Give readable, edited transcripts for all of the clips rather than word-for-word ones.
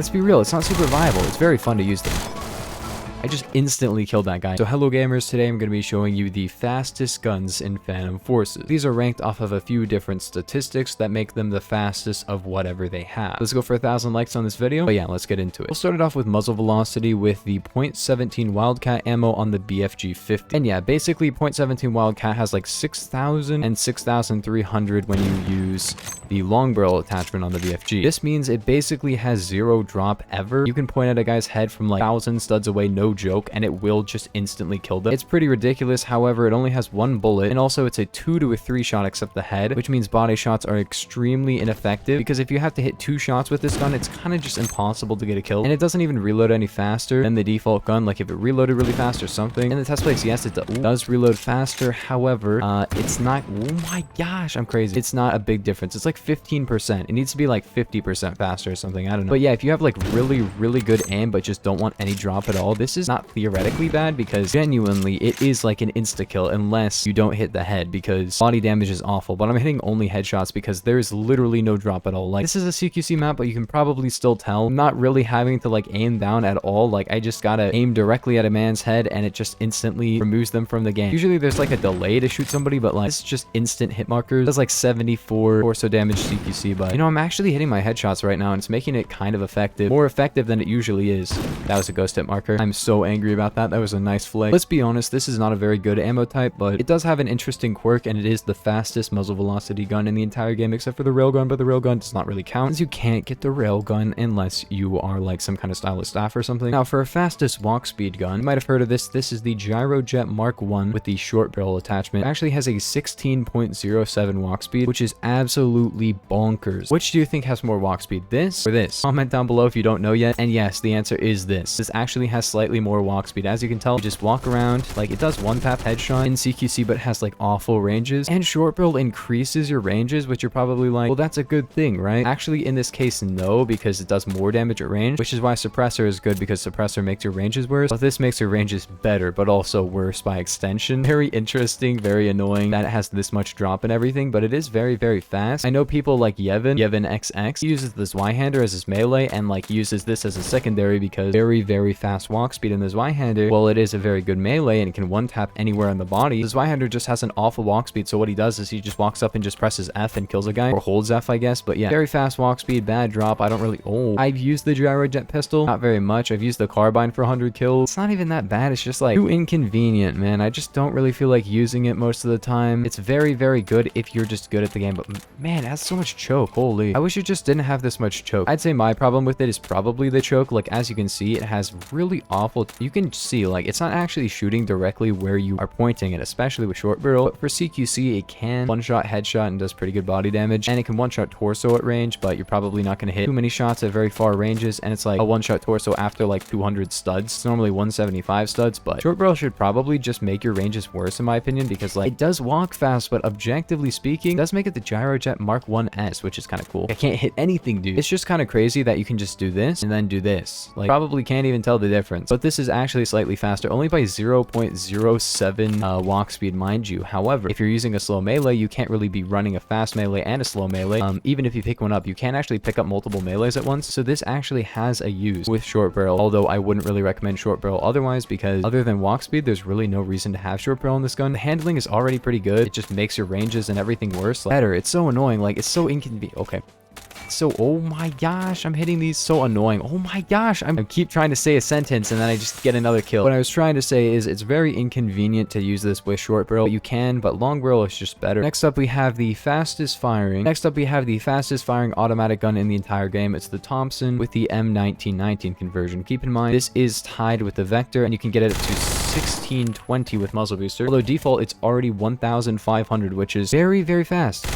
Let's be real, it's not super viable. It's very fun to use them. I just instantly killed that guy. So hello gamers, today I'm going to be showing you the fastest guns in Phantom Forces. These are ranked off of a few different statistics that make them the fastest of whatever they have. Let's go for 1,000 likes on this video, but yeah, let's get into it. We'll start it off with muzzle velocity with the .17 Wildcat ammo on the BFG 50. And yeah, basically .17 Wildcat has like 6,000 and 6,300 when you use the long barrel attachment on the BFG. This means it basically has zero drop ever. You can point at a guy's head from like 1,000 studs away, no joke, and it will just instantly kill them. It's pretty ridiculous. However, it only has one bullet, and also it's a 2 to a 3 shot except the head, which means body shots are extremely ineffective because if you have to hit 2 shots with this gun, it's kind of just impossible to get a kill, and it doesn't even reload any faster than the default gun. Like if it reloaded really fast or something in the test place, yes, it does reload faster. However, it's not, oh my gosh, I'm crazy, it's not a big difference. It's like 15%. It needs to be like 50% faster or something, I don't know. But yeah, if you have like really good aim but just don't want any drop at all, this is not theoretically bad because genuinely it is like an insta kill unless you don't hit the head, because body damage is awful. But I'm hitting only headshots because there's literally no drop at all. Like this is a CQC map, but you can probably still tell I'm not really having to like aim down at all. Like I just gotta aim directly at a man's head and it just instantly removes them from the game. Usually there's like a delay to shoot somebody, but like this is just instant hit markers. That's like 74 torso damage CQC, but you know, I'm actually hitting my headshots right now and it's making it kind of effective, more effective than it usually is. That was a ghost hit marker. I'm so angry about that. That was a nice flick. Let's be honest, this is not a very good ammo type, but it does have an interesting quirk, and it is the fastest muzzle velocity gun in the entire game except for the railgun, but the railgun does not really count as you can't get the railgun unless you are like some kind of stylish staff or something. Now for a fastest walk speed gun, you might have heard of this. This is the gyrojet Mark 1 with the short barrel attachment. It actually has a 16.07 walk speed, which is absolutely bonkers. Which do you think has more walk speed, this or this? Comment down below if you don't know yet. And yes, the answer is this. This actually has slightly more walk speed. As you can tell, you just walk around, like it does one tap headshot in CQC, but it has like awful ranges, and short barrel increases your ranges, which you're probably like, well, that's a good thing, right? Actually, in this case, no, because it does more damage at range, which is why suppressor is good, because suppressor makes your ranges worse, but this makes your ranges better, but also worse by extension. Very interesting, very annoying that it has this much drop and everything, but it is very fast. I know people like Yevon XX, he uses the Zweihander as his melee and like uses this as a secondary because very fast walk speed in the Zweihander. Well, it is a very good melee and it can one tap anywhere on the body. The Zweihander just has an awful walk speed, so what he does is he just walks up and just presses F and kills a guy, or holds F, I guess. But yeah, very fast walk speed, bad drop. I don't really, I've used the gyrojet pistol, not very much. I've used the carbine for 100 kills. It's not even that bad. It's just like too inconvenient, man. I just don't really feel like using it most of the time. It's very good if you're just good at the game, but man, it has so much choke. Holy, I wish it just didn't have this much choke. I'd say my problem with it is probably the choke. Like as you can see, it has really awful, you can see like it's not actually shooting directly where you are pointing it, especially with short barrel. But for CQC, it can one-shot headshot and does pretty good body damage, and it can one-shot torso at range, but you're probably not going to hit too many shots at very far ranges, and it's like a one-shot torso after like 200 studs. It's normally 175 studs, but short barrel should probably just make your ranges worse in my opinion, because like it does walk fast, but objectively speaking, it does make it the gyrojet Mark 1S, which is kind of cool. I can't hit anything, dude. It's just kind of crazy that you can just do this and then do this. Like probably can't even tell the difference, but this is actually slightly faster, only by 0.07 walk speed, mind you. However, if you're using a slow melee, you can't really be running a fast melee and a slow melee. Even if you pick one up, you can't actually pick up multiple melees at once, so this actually has a use with short barrel, although I wouldn't really recommend short barrel otherwise, because other than walk speed, there's really no reason to have short barrel in this gun. The handling is already pretty good. It just makes your ranges and everything worse. Like, better. It's so annoying. Like, it's so inconvenient. Okay. So, oh my gosh, I'm hitting these, so annoying. Oh my gosh, I keep trying to say a sentence and then I just get another kill. What I was trying to say is it's very inconvenient to use this with short barrel. You can, but long barrel is just better. Next up, we have the fastest firing automatic gun in the entire game. It's the Thompson with the M1919 conversion. Keep in mind, this is tied with the Vector, and you can get it up to 1620 with muzzle booster. Although default, it's already 1500, which is very fast.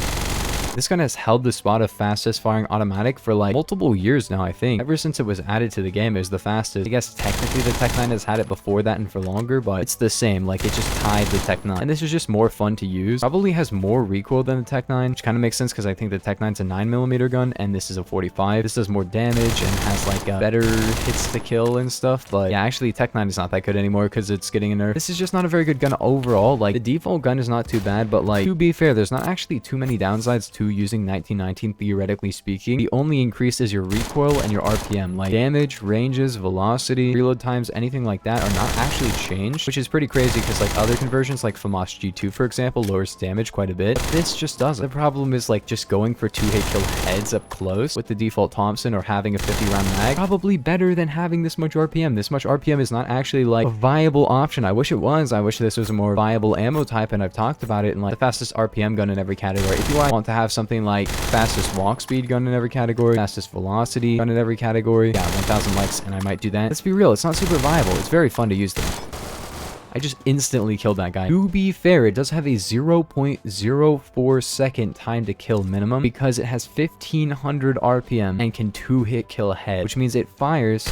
This gun has held the spot of fastest firing automatic for like multiple years now, I think. Ever since it was added to the game, it was the fastest. I guess technically the Tech 9 has had it before that and for longer, but it's the same. Like, it just tied the Tech 9. And this is just more fun to use. Probably has more recoil than the Tech 9, which kind of makes sense because I think the Tech 9's a 9mm gun and this is a 45. This does more damage and has like better hits to kill and stuff. But yeah, actually Tech 9 is not that good anymore because it's getting a nerf. This is just not a very good gun overall. Like, the default gun is not too bad, but like, to be fair, there's not actually too many downsides to 2 using 1919 theoretically speaking. The only increase is your recoil and your RPM. Like damage, ranges, velocity, reload times, anything like that are not actually changed, which is pretty crazy because like other conversions like FAMAS G2 for example lowers damage quite a bit. This just doesn't. The problem is like just going for 2-hit kill heads up close with the default Thompson or having a 50 round mag probably better than having this much RPM. This much RPM is not actually like a viable option. I wish it was. I wish this was a more viable ammo type, and I've talked about it in like the fastest RPM gun in every category. If you want to have something like fastest walk speed gun in every category, fastest velocity gun in every category, yeah, 1000 likes and I might do that. Let's be real, it's not super viable. It's very fun to use them. I just instantly killed that guy. To be fair, it does have a 0.04 second time to kill minimum because it has 1500 RPM and can 2-hit kill a head, which means it fires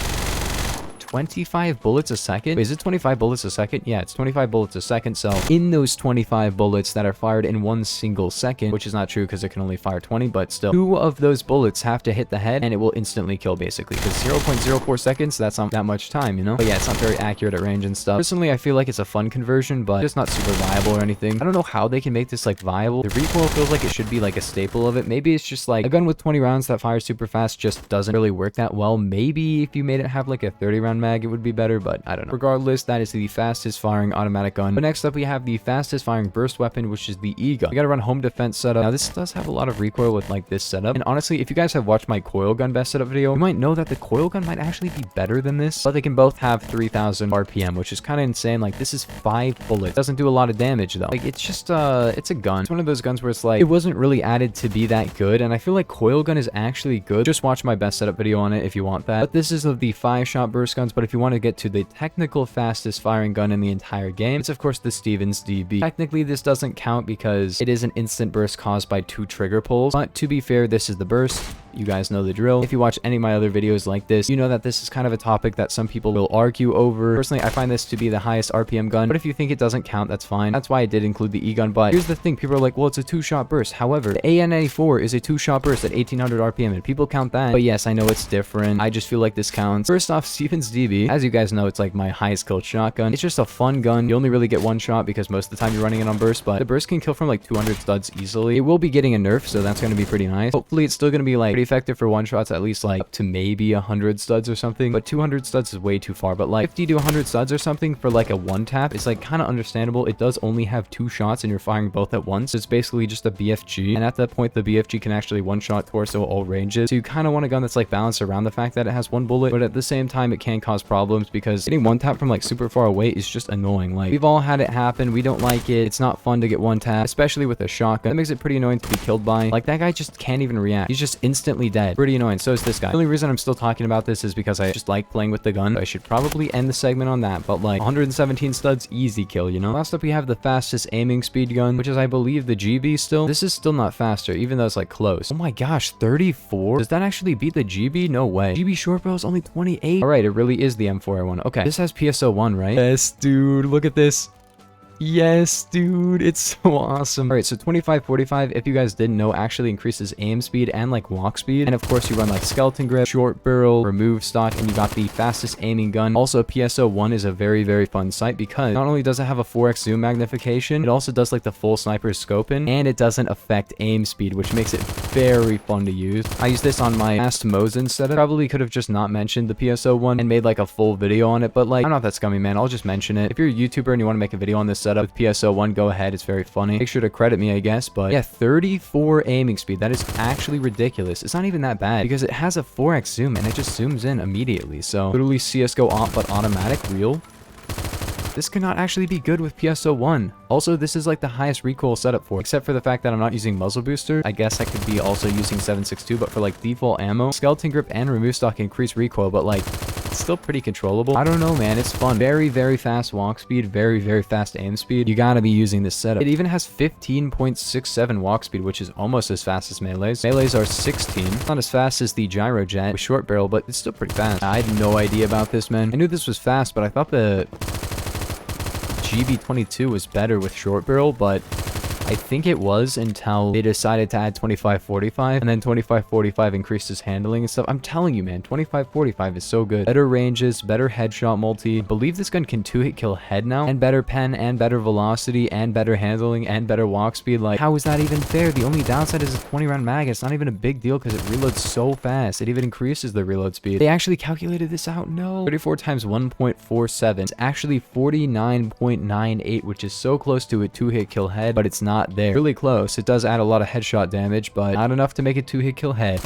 25 bullets a second. Wait, is it 25 bullets a second? Yeah, it's 25 bullets a second. So in those 25 bullets that are fired in 1 single second, which is not true because it can only fire 20, but still 2 of those bullets have to hit the head and it will instantly kill basically because 0.04 seconds, that's not that much time, you know? But yeah, it's not very accurate at range and stuff. Personally, I feel like it's a fun conversion, but just not super viable or anything. I don't know how they can make this like viable. The recoil feels like it should be like a staple of it. Maybe it's just like a gun with 20 rounds that fires super fast just doesn't really work that well. Maybe if you made it have like a 30 round mag, it would be better, but I don't know. Regardless, that is the fastest firing automatic gun. But next up, we have the fastest firing burst weapon, which is the E gun. You gotta run home defense setup. Now, this does have a lot of recoil with like this setup. And honestly, if you guys have watched my coil gun best setup video, you might know that the coil gun might actually be better than this, but they can both have 3000 RPM, which is kind of insane. Like this is 5 bullets. Doesn't do a lot of damage though. Like it's just it's a gun. It's one of those guns where it's like it wasn't really added to be that good, and I feel like coil gun is actually good. Just watch my best setup video on it if you want that. But this is of the 5-shot burst guns. But if you want to get to the technical fastest firing gun in the entire game, it's of course the Stevens DB. Technically this doesn't count because it is an instant burst caused by 2 trigger pulls, but to be fair, this is the burst. You guys know the drill. If you watch any of my other videos like this, you know that this is kind of a topic that some people will argue over. Personally, I find this to be the highest RPM gun, but if you think it doesn't count, that's fine. That's why I did include the E gun. But here's the thing, people are like, well, it's a 2-shot burst. However, the AN94 is a 2-shot burst at 1800 RPM and people count that. But yes, I know it's different. I just feel like this counts. First off, Stevens DB, as you guys know, it's like my highest killed shotgun. It's just a fun gun. You only really get 1 shot because most of the time you're running it on burst, but the burst can kill from like 200 studs easily. It will be getting a nerf, so that's going to be pretty nice. Hopefully it's still going to be like pretty effective for 1 shots, at least like up to maybe 100 studs or something, but 200 studs is way too far. But like 50 to 100 studs or something for like a 1-tap is like kind of understandable. It does only have 2 shots and you're firing both at once. It's basically just a BFG, and at that point the BFG can actually 1-shot torso all ranges, so you kind of want a gun that's like balanced around the fact that it has 1 bullet, but at the same time it can cause problems because getting 1-tap from like super far away is just annoying. Like we've all had it happen. We don't like it. It's not fun to get 1-tap, especially with a shotgun. That makes it pretty annoying to be killed by. Like that guy just can't even react. He's just instantly dead. Pretty annoying. So is this guy. The only reason I'm still talking about this is because I just like playing with the gun. I should probably end the segment on that, but like 117 studs, easy kill, you know? Last up, we have the fastest aiming speed gun, which is I believe the GB still. This is still not faster, even though it's like close. Oh my gosh, 34? Does that actually beat the GB? No way. GB short barrel is only 28. All right, it really is the M4A1. Okay, this has PSO1, right? Yes, dude, look at this. Yes, dude, it's so awesome. All right, so 25-45, if you guys didn't know, actually increases aim speed and like walk speed. And of course you run like skeleton grip, short barrel, remove stock, and you got the fastest aiming gun. Also, PSO1 is a very, very fun sight because not only does it have a 4x zoom magnification, it also does like the full sniper scoping, and it doesn't affect aim speed, which makes it very fun to use. I use this on my last Mosin setup. Probably could have just not mentioned the PSO1 and made like a full video on it, but like I'm not that scummy, man. I'll just mention it. If you're a YouTuber and you want to make a video on this setup with PSO1, go ahead. It's very funny. Make sure to credit me, I guess. But yeah, 34 aiming speed. That is actually ridiculous. It's not even that bad because it has a 4x zoom and it just zooms in immediately. So literally CSGO off, but automatic real. This cannot actually be good with PSO1. Also, this is like the highest recoil setup for it, except for the fact that I'm not using muzzle booster. I guess I could be also using 7.62, but for like default ammo, skeleton grip and remove stock increase recoil, but like it's still pretty controllable. I don't know, man. It's fun. Very, very fast walk speed, very, very fast aim speed. You gotta be using this setup. It even has 15.67 walk speed, which is almost as fast as melees. Melees are 16. It's not as fast as the gyrojet with short barrel, but it's still pretty fast. I had no idea about this, man. I knew this was fast, but I thought the GB22 was better with short barrel, but I think it was until they decided to add 25-45, and then 25-45 increased his handling and stuff. I'm telling you, man, 25-45 is so good. Better ranges, better headshot multi. I believe this gun can 2-hit kill head now, and better pen, and better velocity, and better handling, and better walk speed. Like, how is that even fair? The only downside is a 20-round mag. It's not even a big deal because it reloads so fast. It even increases the reload speed. They actually calculated this out. No. 34 times 1.47. It's actually 49.98, which is so close to a 2-hit kill head, but it's not there. Really close. It does add a lot of headshot damage, but not enough to make a 2-hit kill head.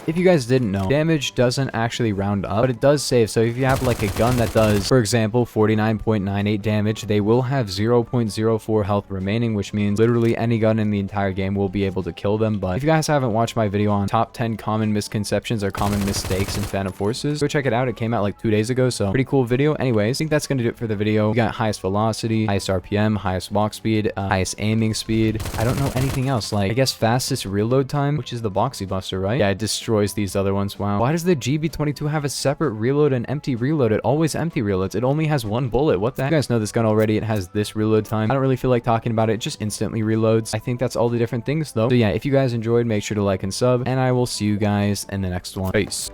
If you guys didn't know, damage doesn't actually round up, but it does save. So if you have like a gun that does, for example, 49.98 damage, they will have 0.04 health remaining, which means literally any gun in the entire game will be able to kill them. But if you guys haven't watched my video on top 10 common misconceptions or common mistakes in Phantom Forces, go check it out. It came out like 2 days ago, so pretty cool video. Anyways, I think that's gonna do it for the video. We got highest velocity, highest RPM, highest walk speed, highest aiming speed. I don't know anything else. Like, I guess fastest reload time, which is the Boxy Buster, right? Yeah, it destroys these other ones. Wow. Why does the GB22 have a separate reload and empty reload? It always empty reloads. It only has one bullet. What the heck? You guys know this gun already. It has this reload time. I don't really feel like talking about it. It just instantly reloads. I think that's all the different things though. So yeah, if you guys enjoyed, make sure to like and sub, and I will see you guys in the next one. Peace.